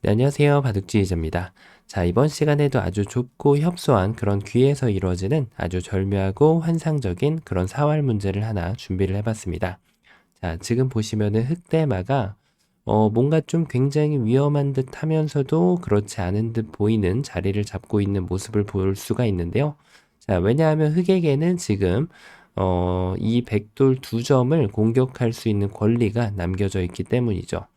네, 안녕하세요. 바둑지휘자입니다. 자, 이번 시간에도 아주 좁고 협소한 그런 귀에서 이루어지는 아주 절묘하고 환상적인 그런 사활 문제를 하나 준비를 해봤습니다. 자, 지금 보시면은 흑대마가 뭔가 좀 굉장히 위험한 듯 하면서도 그렇지 않은 듯 보이는 자리를 잡고 있는 모습을 볼 수가 있는데요. 자, 왜냐하면 흑에게는 지금 이 백돌 두 점을 공격할 수 있는 권리가 남겨져 있기 때문이죠.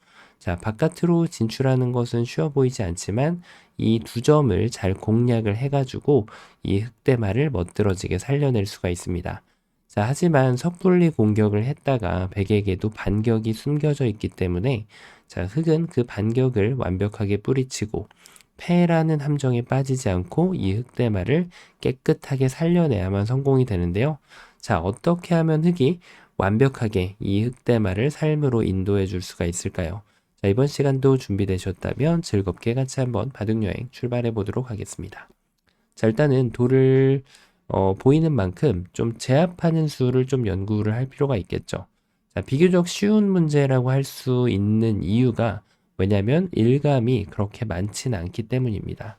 자, 바깥으로 진출하는 것은 쉬워 보이지 않지만 이 두 점을 잘 공략을 해가지고 이 흑대마를 멋들어지게 살려낼 수가 있습니다. 자, 하지만 섣불리 공격을 했다가 백에게도 반격이 숨겨져 있기 때문에 자, 흑은 그 반격을 완벽하게 뿌리치고 패라는 함정에 빠지지 않고 이 흑대마를 깨끗하게 살려내야만 성공이 되는데요. 자, 어떻게 하면 흑이 완벽하게 이 흑대마를 삶으로 인도해 줄 수가 있을까요? 자, 이번 시간도 준비되셨다면 즐겁게 같이 한번 바둑여행 출발해 보도록 하겠습니다. 자, 일단은 돌을 보이는 만큼 좀 제압하는 수를 좀 연구를 할 필요가 있겠죠. 자, 비교적 쉬운 문제라고 할 수 있는 이유가 왜냐면 일감이 그렇게 많진 않기 때문입니다.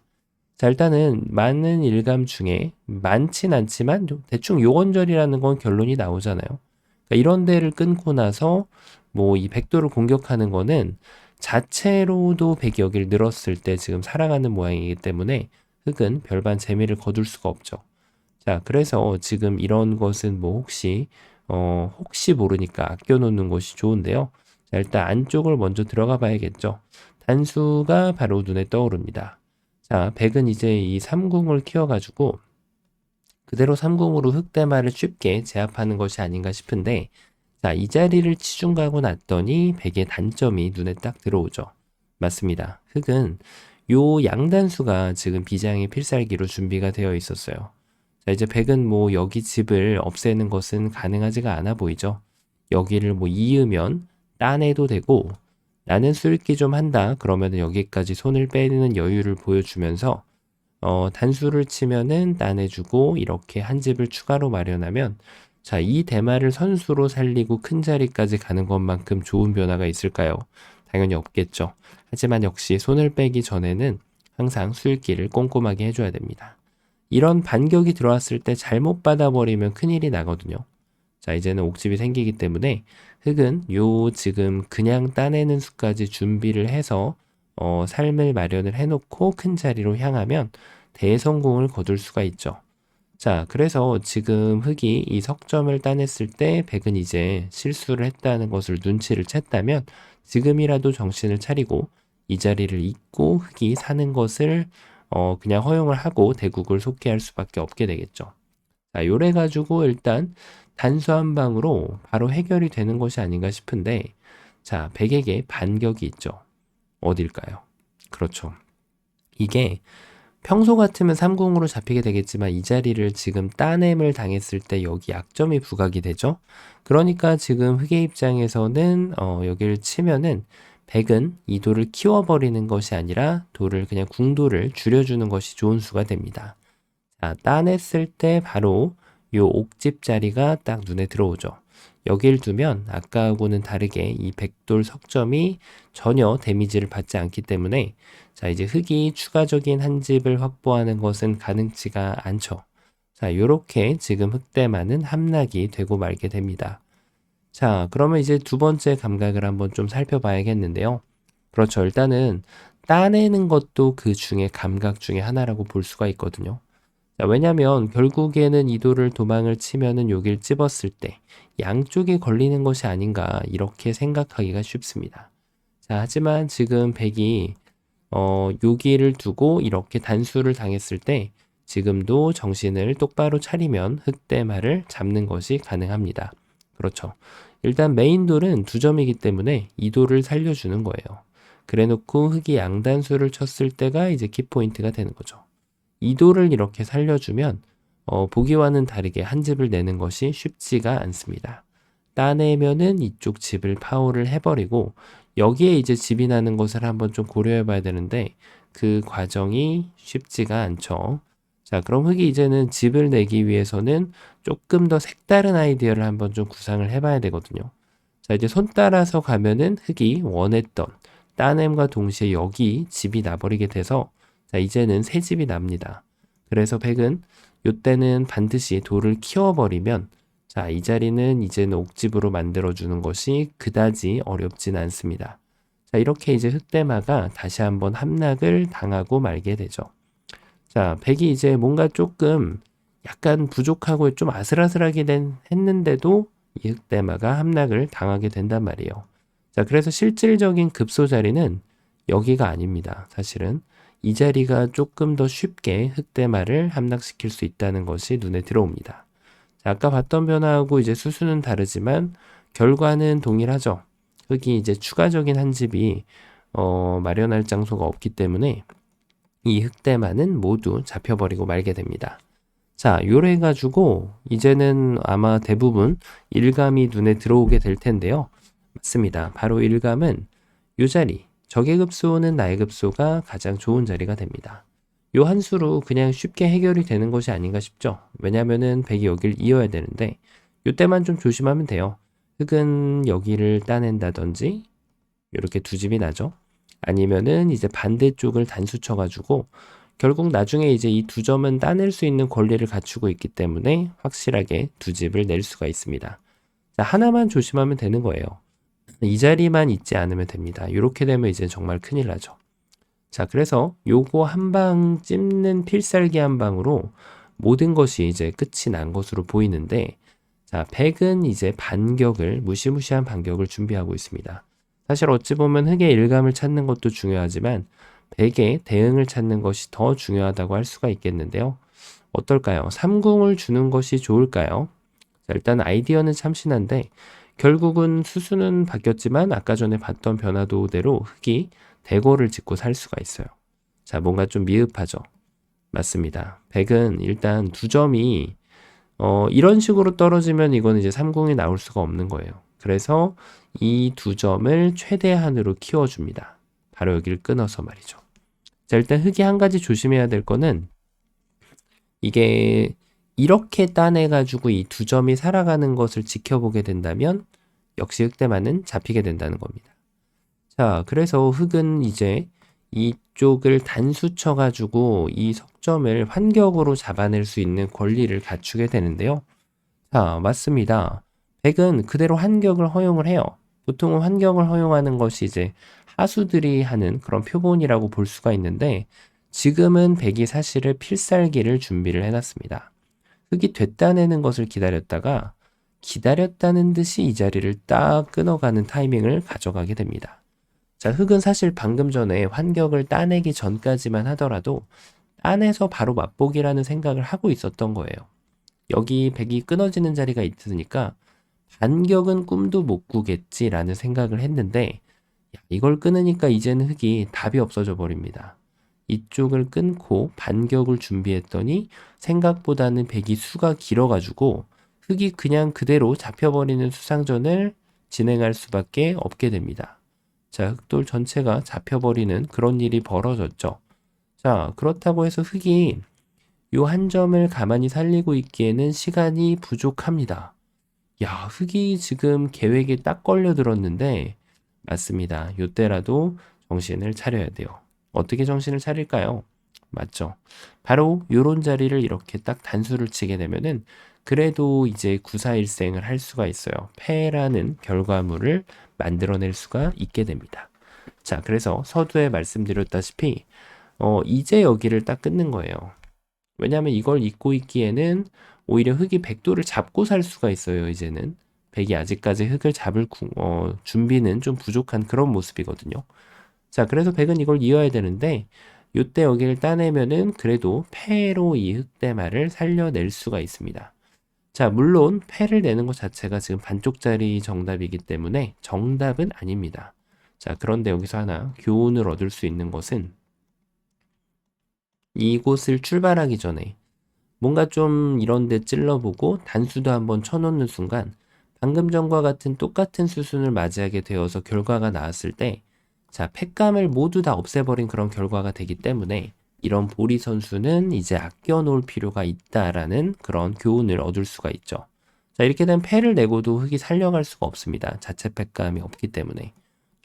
자, 일단은 많은 일감 중에 많진 않지만 대충 요원절이라는 건 결론이 나오잖아요. 그러니까 이런 데를 끊고 나서 뭐 이 백도를 공격하는 거는 자체로도 백이 여기를 늘었을 때 지금 살아가는 모양이기 때문에 흑은 별반 재미를 거둘 수가 없죠. 자, 그래서 지금 이런 것은 뭐 혹시 모르니까 아껴놓는 것이 좋은데요. 자, 일단 안쪽을 먼저 들어가 봐야겠죠. 단수가 바로 눈에 떠오릅니다. 자, 백은 이제 이 삼궁을 키워가지고 그대로 삼궁으로 흑대마를 쉽게 제압하는 것이 아닌가 싶은데, 자, 이 자리를 치중 가고 났더니 백의 단점이 눈에 딱 들어오죠. 맞습니다. 흑은 요 양단수가 지금 비장의 필살기로 준비가 되어 있었어요. 자, 이제 백은 뭐 여기 집을 없애는 것은 가능하지가 않아 보이죠. 여기를 뭐 이으면 따내도 되고 나는 수익기 좀 한다. 그러면 여기까지 손을 빼는 여유를 보여주면서 단수를 치면은 따내주고 이렇게 한 집을 추가로 마련하면 자, 이 대마를 선수로 살리고 큰 자리까지 가는 것만큼 좋은 변화가 있을까요? 당연히 없겠죠. 하지만 역시 손을 빼기 전에는 항상 수익기를 꼼꼼하게 해줘야 됩니다. 이런 반격이 들어왔을 때 잘못 받아버리면 큰일이 나거든요. 자, 이제는 옥집이 생기기 때문에 흑은 요 지금 그냥 따내는 수까지 준비를 해서 삶을 마련을 해놓고 큰 자리로 향하면 대성공을 거둘 수가 있죠. 자, 그래서 지금 흑이 이 석점을 따냈을 때 백은 이제 실수를 했다는 것을 눈치를 챘다면 지금이라도 정신을 차리고 이 자리를 잊고 흑이 사는 것을 그냥 허용을 하고 대국을 속기할 수밖에 없게 되겠죠. 자, 요래 가지고 일단 단수 한 방으로 바로 해결이 되는 것이 아닌가 싶은데 자, 백에게 반격이 있죠. 어딜까요? 그렇죠. 이게 평소 같으면 3궁으로 잡히게 되겠지만 이 자리를 지금 따냄을 당했을 때 여기 약점이 부각이 되죠. 그러니까 지금 흑의 입장에서는 여기를 치면은 백은 이 돌을 키워버리는 것이 아니라 돌을 그냥 궁돌을 줄여주는 것이 좋은 수가 됩니다. 자, 따냈을 때 바로 요 옥집 자리가 딱 눈에 들어오죠. 여길 두면 아까하고는 다르게 이 백돌 석점이 전혀 데미지를 받지 않기 때문에 자, 이제 흑이 추가적인 한 집을 확보하는 것은 가능치가 않죠. 자, 요렇게 지금 흑대마는 함락이 되고 말게 됩니다. 자, 그러면 이제 두 번째 감각을 한번 좀 살펴봐야겠는데요. 그렇죠. 일단은 따내는 것도 그 중에 감각 중에 하나라고 볼 수가 있거든요. 자, 왜냐면 결국에는 이도를 도망을 치면은 여길 찝었을 때 양쪽에 걸리는 것이 아닌가 이렇게 생각하기가 쉽습니다. 자, 하지만 지금 백이 여기를 두고 이렇게 단수를 당했을 때 지금도 정신을 똑바로 차리면 흑대마를 잡는 것이 가능합니다. 그렇죠. 일단 메인 돌은 두 점이기 때문에 이 돌을 살려주는 거예요. 그래 놓고 흑이 양단수를 쳤을 때가 이제 키포인트가 되는 거죠. 이 돌을 이렇게 살려주면 보기와는 다르게 한 집을 내는 것이 쉽지가 않습니다. 따내면은 이쪽 집을 파워를 해버리고 여기에 이제 집이 나는 것을 한번 좀 고려해 봐야 되는데 그 과정이 쉽지가 않죠. 자, 그럼 흑이 이제는 집을 내기 위해서는 조금 더 색다른 아이디어를 한번 좀 구상을 해봐야 되거든요. 자, 이제 손 따라서 가면은 흑이 원했던 따냄과 동시에 여기 집이 나버리게 돼서 자, 이제는 새 집이 납니다. 그래서 백은 요때는 반드시 돌을 키워버리면 자, 이 자리는 이제는 옥집으로 만들어주는 것이 그다지 어렵진 않습니다. 자, 이렇게 이제 흑대마가 다시 한번 함락을 당하고 말게 되죠. 자, 백이 이제 뭔가 조금 약간 부족하고 좀 아슬아슬하게 했는데도 이 흑대마가 함락을 당하게 된단 말이에요. 자, 그래서 실질적인 급소 자리는 여기가 아닙니다. 사실은 이 자리가 조금 더 쉽게 흑대마를 함락시킬 수 있다는 것이 눈에 들어옵니다. 자, 아까 봤던 변화하고 이제 수수는 다르지만 결과는 동일하죠. 흑이 이제 추가적인 한 집이 마련할 장소가 없기 때문에 이 흑대마는 모두 잡혀버리고 말게 됩니다. 자, 요래 해가지고 이제는 아마 대부분 일감이 눈에 들어오게 될 텐데요. 맞습니다. 바로 일감은 요 자리, 적의 급소는 나의 급소가 가장 좋은 자리가 됩니다. 요 한 수로 그냥 쉽게 해결이 되는 것이 아닌가 싶죠. 왜냐면은 백이 여기를 이어야 되는데 요때만 좀 조심하면 돼요. 흑은 여기를 따낸다든지 이렇게 두 집이 나죠. 아니면은 이제 반대쪽을 단수 쳐가지고 결국 나중에 이제 이 두 점은 따낼 수 있는 권리를 갖추고 있기 때문에 확실하게 두 집을 낼 수가 있습니다. 자, 하나만 조심하면 되는 거예요. 이 자리만 있지 않으면 됩니다. 이렇게 되면 이제 정말 큰일 나죠. 자, 그래서 요거 한 방 찝는 필살기 한 방으로 모든 것이 이제 끝이 난 것으로 보이는데 자, 백은 이제 반격을 무시무시한 반격을 준비하고 있습니다. 사실 어찌 보면 흑의 일감을 찾는 것도 중요하지만 백의 대응을 찾는 것이 더 중요하다고 할 수가 있겠는데요. 어떨까요? 삼궁을 주는 것이 좋을까요? 자, 일단 아이디어는 참신한데 결국은 수수는 바뀌었지만 아까 전에 봤던 변화도대로 흑이 대고를 짓고 살 수가 있어요. 자, 뭔가 좀 미흡하죠? 맞습니다. 백은 일단 두 점이 이런 식으로 떨어지면 이건 이제 삼궁이 나올 수가 없는 거예요. 그래서 이 두 점을 최대한으로 키워줍니다. 바로 여기를 끊어서 말이죠. 자, 일단 흑이 한 가지 조심해야 될 거는 이게 이렇게 따내가지고 이 두 점이 살아가는 것을 지켜보게 된다면 역시 흑대마는 잡히게 된다는 겁니다. 자, 그래서 흑은 이제 이쪽을 단수 쳐가지고 이 석점을 환격으로 잡아낼 수 있는 권리를 갖추게 되는데요. 자, 맞습니다. 백은 그대로 환격을 허용을 해요. 보통은 환경을 허용하는 것이 이제 하수들이 하는 그런 표본이라고 볼 수가 있는데 지금은 백이 사실은 필살기를 준비를 해놨습니다. 흑이 됐다내는 것을 기다렸다가 기다렸다는 듯이 이 자리를 딱 끊어가는 타이밍을 가져가게 됩니다. 자, 흑은 사실 방금 전에 환격을 따내기 전까지만 하더라도 따내서 바로 맛보기라는 생각을 하고 있었던 거예요. 여기 백이 끊어지는 자리가 있으니까 반격은 꿈도 못 꾸겠지라는 생각을 했는데 이걸 끊으니까 이제는 흑이 답이 없어져 버립니다. 이쪽을 끊고 반격을 준비했더니 생각보다는 백이 수가 길어가지고 흑이 그냥 그대로 잡혀버리는 수상전을 진행할 수밖에 없게 됩니다. 자, 흑돌 전체가 잡혀버리는 그런 일이 벌어졌죠. 자, 그렇다고 해서 흑이 요 한 점을 가만히 살리고 있기에는 시간이 부족합니다. 야, 흑이 지금 계획에 딱 걸려들었는데 맞습니다. 요때라도 정신을 차려야 돼요. 어떻게 정신을 차릴까요? 맞죠. 바로 요런 자리를 이렇게 딱 단수를 치게 되면은 그래도 이제 구사일생을 할 수가 있어요. 패라는 결과물을 만들어낼 수가 있게 됩니다. 자, 그래서 서두에 말씀드렸다시피 이제 여기를 딱 끊는 거예요. 왜냐하면 이걸 잊고 있기에는 오히려 흑이 백도를 잡고 살 수가 있어요. 이제는 백이 아직까지 흑을 잡을 준비는 좀 부족한 그런 모습이거든요. 자, 그래서 백은 이걸 이어야 되는데 요때 여기를 따내면은 그래도 패로 이 흑대마를 살려낼 수가 있습니다. 자, 물론 패를 내는 것 자체가 지금 반쪽짜리 정답이기 때문에 정답은 아닙니다. 자, 그런데 여기서 하나 교훈을 얻을 수 있는 것은 이곳을 출발하기 전에 뭔가 좀 이런 데 찔러보고 단수도 한번 쳐놓는 순간 방금 전과 같은 똑같은 수순을 맞이하게 되어서 결과가 나왔을 때 자, 패감을 모두 다 없애버린 그런 결과가 되기 때문에 이런 보리 선수는 이제 아껴 놓을 필요가 있다라는 그런 교훈을 얻을 수가 있죠. 자, 이렇게 되면 패를 내고도 흑이 살려갈 수가 없습니다. 자체 패감이 없기 때문에.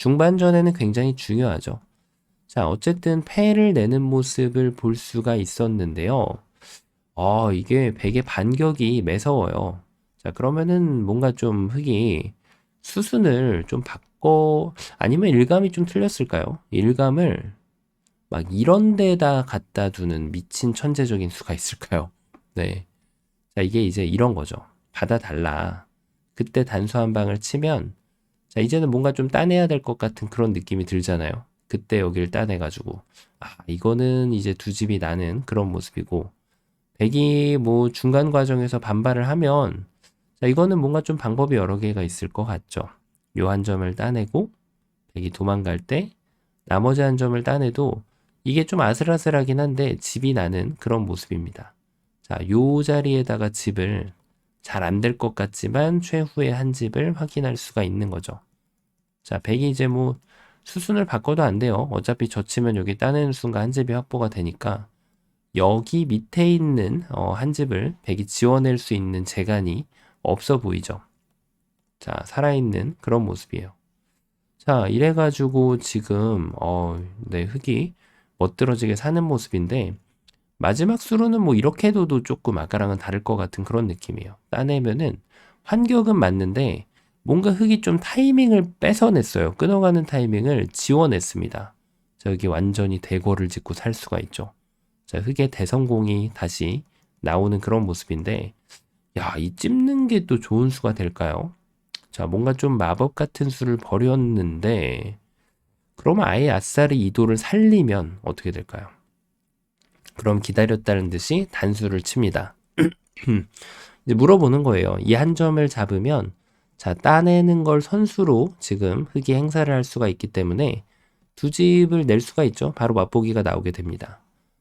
중반전에는 굉장히 중요하죠. 자, 어쨌든 패를 내는 모습을 볼 수가 있었는데요. 이게 백의 반격이 매서워요. 자, 그러면은 뭔가 좀 흙이 수순을 좀 바꿔, 아니면 일감이 좀 틀렸을까요? 일감을 막 이런 데다 갖다 두는 미친 천재적인 수가 있을까요? 네. 자, 이게 이제 이런 거죠. 받아달라. 그때 단수 한 방을 치면, 자, 이제는 뭔가 좀 따내야 될 것 같은 그런 느낌이 들잖아요. 그때 여길 따내가지고. 이거는 이제 두 집이 나는 그런 모습이고, 백이 뭐 중간 과정에서 반발을 하면, 자, 이거는 뭔가 좀 방법이 여러 개가 있을 것 같죠. 요 한 점을 따내고, 백이 도망갈 때, 나머지 한 점을 따내도, 이게 좀 아슬아슬하긴 한데, 집이 나는 그런 모습입니다. 자, 요 자리에다가 집을 잘 안 될 것 같지만 최후의 한 집을 확인할 수가 있는 거죠. 자, 백이 이제 뭐 수순을 바꿔도 안 돼요. 어차피 젖히면 여기 따내는 순간 한 집이 확보가 되니까 여기 밑에 있는 한 집을 백이 지워낼 수 있는 재간이 없어 보이죠. 자, 살아있는 그런 모습이에요. 자, 이래가지고 지금 네, 흙이 멋들어지게 사는 모습인데 마지막 수로는 뭐 이렇게 해도 조금 아까랑은 다를 것 같은 그런 느낌이에요. 따내면은 환격은 맞는데 뭔가 흙이 좀 타이밍을 뺏어냈어요. 끊어가는 타이밍을 지워냈습니다. 자, 여기 완전히 대고를 짓고 살 수가 있죠. 자, 흙의 대성공이 다시 나오는 그런 모습인데 야, 이 찝는 게 또 좋은 수가 될까요? 자, 뭔가 좀 마법 같은 수를 버렸는데 그러면 아예 아싸리 이도를 살리면 어떻게 될까요? 그럼 기다렸다는 듯이 단수를 칩니다. 이제 물어보는 거예요. 이 한 점을 잡으면 자, 따내는 걸 선수로 지금 흙이 행사를 할 수가 있기 때문에 두 집을 낼 수가 있죠. 바로 맛보기가 나오게 됩니다.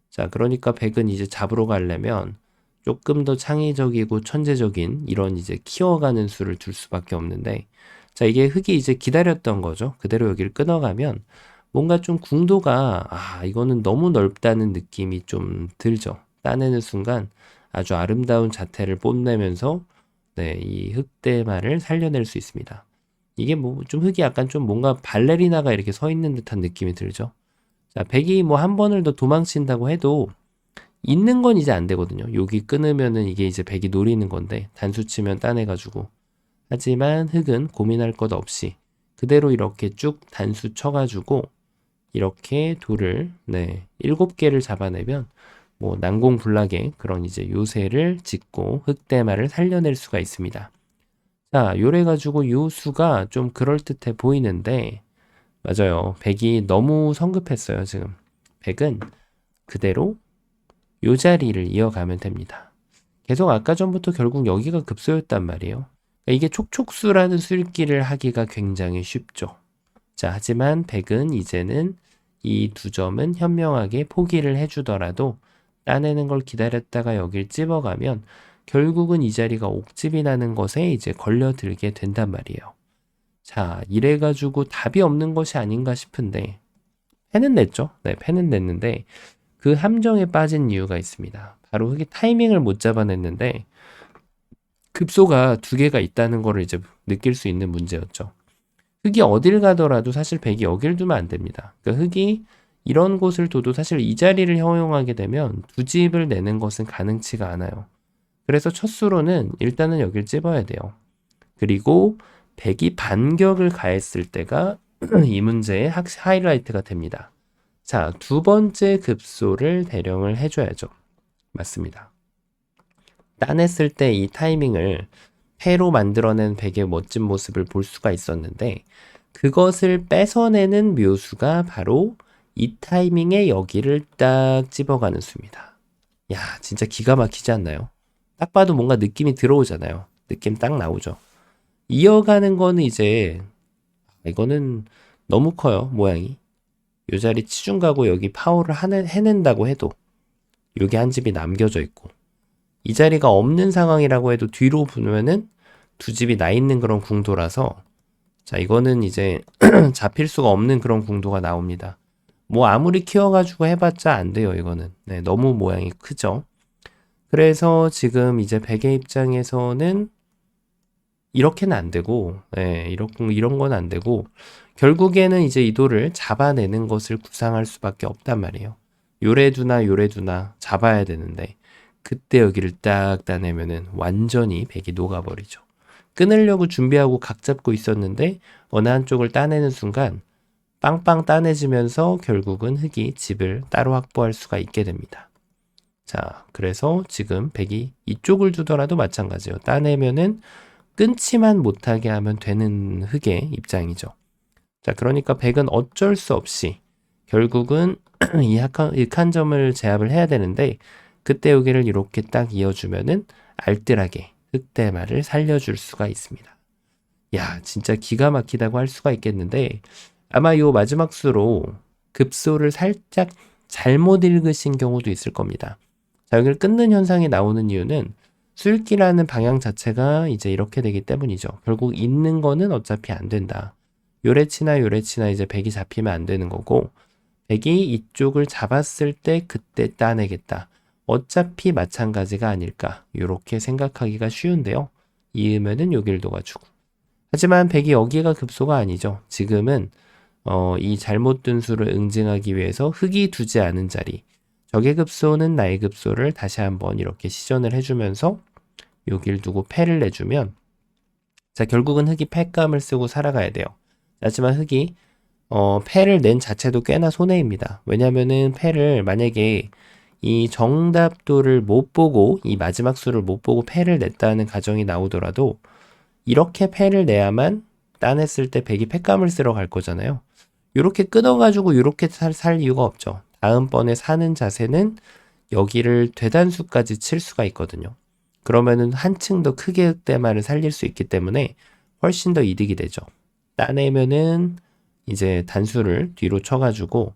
자, 그러니까 백은 이제 잡으러 가려면 조금 더 창의적이고 천재적인 이런 이제 키워가는 수를 둘 수밖에 없는데 자, 이게 흙이 이제 기다렸던 거죠. 그대로 여기를 끊어가면 뭔가 좀 궁도가 이거는 너무 넓다는 느낌이 좀 들죠. 따내는 순간 아주 아름다운 자태를 뽐내면서 네, 이 흙대마를 살려낼 수 있습니다. 이게 뭐 좀 흙이 약간 좀 뭔가 발레리나가 이렇게 서 있는 듯한 느낌이 들죠. 자, 백이 뭐 한 번을 더 도망친다고 해도 있는 건 이제 안 되거든요. 여기 끊으면은 이게 이제 백이 노리는 건데 단수 치면 따내가지고 하지만 흙은 고민할 것 없이 그대로 이렇게 쭉 단수 쳐가지고 이렇게 돌을 7개를 잡아내면 뭐 난공불락의 그런 이제 요새를 짓고 흑대마를 살려낼 수가 있습니다. 자, 요래 가지고 요 수가 좀 그럴듯해 보이는데 맞아요. 백이 너무 성급했어요, 지금. 백은 그대로 요 자리를 이어가면 됩니다. 계속 아까 전부터 결국 여기가 급소였단 말이에요. 그러니까 이게 촉촉수라는 술기를 하기가 굉장히 쉽죠. 자, 하지만 백은 이제는 이 두 점은 현명하게 포기를 해주더라도 따내는 걸 기다렸다가 여길 찝어가면 결국은 이 자리가 옥집이 나는 것에 이제 걸려들게 된단 말이에요. 자, 이래가지고 답이 없는 것이 아닌가 싶은데 패는 냈죠. 네, 패는 냈는데 그 함정에 빠진 이유가 있습니다. 바로 흙이 타이밍을 못 잡아냈는데 급소가 두 개가 있다는 거를 이제 느낄 수 있는 문제였죠. 흙이 어딜 가더라도 사실 백이 여길 두면 안 됩니다. 그러니까 흙이 이런 곳을 둬도 사실 이 자리를 허용하게 되면 두 집을 내는 것은 가능치가 않아요. 그래서 첫 수로는 일단은 여길 찝어야 돼요. 그리고 백이 반격을 가했을 때가 이 문제의 하이라이트가 됩니다. 자, 두 번째 급소를 대령을 해줘야죠. 맞습니다. 따냈을 때 이 타이밍을 패로 만들어낸 백의 멋진 모습을 볼 수가 있었는데 그것을 뺏어내는 묘수가 바로 이 타이밍에 여기를 딱 집어가는 수입니다. 야, 진짜 기가 막히지 않나요? 딱 봐도 뭔가 느낌이 들어오잖아요. 느낌 딱 나오죠. 이어가는 거는 이제 이거는 너무 커요, 모양이. 요 자리 치중 가고 여기 파워를 해낸다고 해도 여기 한 집이 남겨져 있고 이 자리가 없는 상황이라고 해도 뒤로 보면은 두 집이 나 있는 그런 궁도라서 자, 이거는 이제 잡힐 수가 없는 그런 궁도가 나옵니다. 뭐 아무리 키워가지고 해봤자 안 돼요, 이거는. 네, 너무 모양이 크죠. 그래서 지금 이제 백의 입장에서는 이렇게는 안 되고, 이런 건 안 되고, 결국에는 이제 이 돌을 잡아내는 것을 구상할 수밖에 없단 말이에요. 요래두나 잡아야 되는데 그때 여기를 딱 따내면은 완전히 백이 녹아버리죠. 끊으려고 준비하고 각 잡고 있었는데 어느 한쪽을 따내는 순간 빵빵 따내지면서 결국은 흑이 집을 따로 확보할 수가 있게 됩니다. 자, 그래서 지금 백이 이쪽을 두더라도 마찬가지예요. 따내면은 끊지만 못하게 하면 되는 흑의 입장이죠. 자, 그러니까 백은 어쩔 수 없이 결국은 이 한 점을 제압을 해야 되는데 그때 여기를 이렇게 딱 이어주면은 알뜰하게 흑대마를 살려줄 수가 있습니다. 야, 진짜 기가 막히다고 할 수가 있겠는데 아마 요 마지막 수로 급소를 살짝 잘못 읽으신 경우도 있을 겁니다. 자, 여기를 끊는 현상이 나오는 이유는 수읽기라는 방향 자체가 이제 이렇게 되기 때문이죠. 결국 있는 거는 어차피 안 된다. 요래치나 이제 백이 잡히면 안 되는 거고 백이 이쪽을 잡았을 때 그때 따내겠다. 어차피 마찬가지가 아닐까 이렇게 생각하기가 쉬운데요. 이으면은 여길 녹아주고 하지만 백이 여기가 급소가 아니죠. 지금은 이 잘못 둔 수를 응징하기 위해서 흑이 두지 않은 자리 적의 급소는 나의 급소를 다시 한번 이렇게 시전을 해주면서 여길 두고 패를 내주면 자 결국은 흑이 패감을 쓰고 살아가야 돼요. 하지만 흑이 패를 낸 자체도 꽤나 손해입니다. 왜냐면은 패를 만약에 이 정답도를 못 보고 이 마지막 수를 못 보고 패를 냈다는 가정이 나오더라도 이렇게 패를 내야만 따냈을 때 백이 패감을 쓰러 갈 거잖아요. 이렇게 끊어가지고 이렇게 살 이유가 없죠. 다음번에 사는 자세는 여기를 되단수까지 칠 수가 있거든요. 그러면은 한층 더 크게 흑대마를 살릴 수 있기 때문에 훨씬 더 이득이 되죠. 따내면은 이제 단수를 뒤로 쳐가지고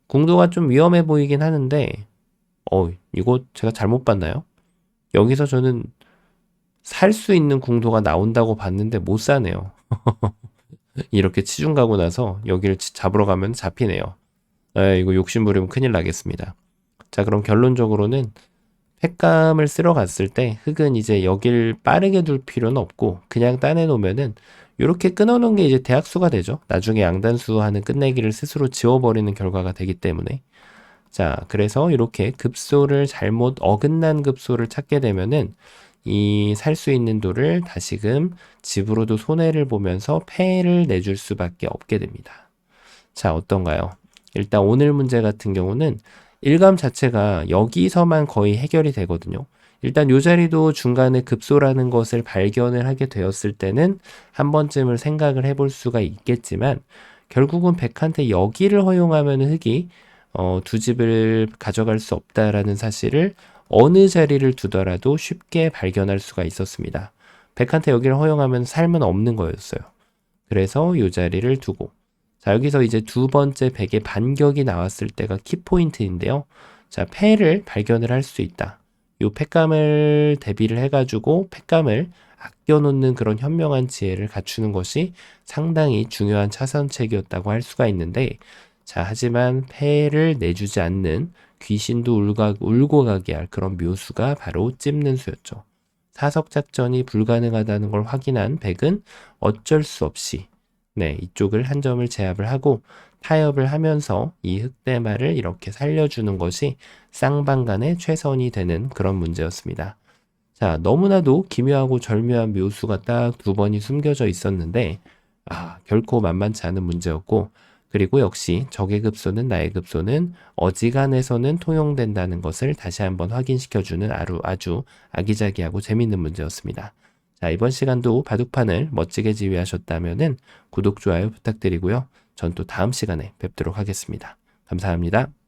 궁도가 좀 위험해 보이긴 하는데 이거 제가 잘못 봤나요? 여기서 저는 살 수 있는 궁도가 나온다고 봤는데 못 사네요. 이렇게 치중 가고 나서 여기를 잡으러 가면 잡히네요. 이거 욕심 부리면 큰일 나겠습니다. 자, 그럼 결론적으로는 팩감을 쓸어 갔을 때 흑은 이제 여길 빠르게 둘 필요는 없고 그냥 따내 놓으면은 이렇게 끊어 놓은 게 이제 대학수가 되죠. 나중에 양단수 하는 끝내기를 스스로 지워버리는 결과가 되기 때문에 자, 그래서 이렇게 급소를 잘못 어긋난 급소를 찾게 되면은 이 살 수 있는 돌을 다시금 집으로도 손해를 보면서 패를 내줄 수밖에 없게 됩니다. 자, 어떤가요? 일단 오늘 문제 같은 경우는 일감 자체가 여기서만 거의 해결이 되거든요. 일단 이 자리도 중간에 급소라는 것을 발견을 하게 되었을 때는 한 번쯤을 생각을 해볼 수가 있겠지만 결국은 백한테 여기를 허용하면 흑이 두 집을 가져갈 수 없다라는 사실을 어느 자리를 두더라도 쉽게 발견할 수가 있었습니다. 백한테 여기를 허용하면 삶은 없는 거였어요. 그래서 이 자리를 두고 자 여기서 이제 두 번째 백의 반격이 나왔을 때가 키포인트인데요. 자 패를 발견을 할 수 있다. 이 패감을 대비를 해가지고 패감을 아껴놓는 그런 현명한 지혜를 갖추는 것이 상당히 중요한 차선책이었다고 할 수가 있는데 자 하지만 패를 내주지 않는 귀신도 울고 가게 할 그런 묘수가 바로 찝는 수였죠. 사석작전이 불가능하다는 걸 확인한 백은 어쩔 수 없이 이쪽을 한 점을 제압을 하고 타협을 하면서 이 흑대마를 이렇게 살려주는 것이 쌍방간의 최선이 되는 그런 문제였습니다. 자, 너무나도 기묘하고 절묘한 묘수가 딱 두 번이 숨겨져 있었는데 결코 만만치 않은 문제였고 그리고 역시 적의 급소는 나의 급소는 어지간해서는 통용된다는 것을 다시 한번 확인시켜주는 아주 아기자기하고 재밌는 문제였습니다. 자, 이번 시간도 바둑판을 멋지게 지휘하셨다면 구독, 좋아요 부탁드리고요. 전 또 다음 시간에 뵙도록 하겠습니다. 감사합니다.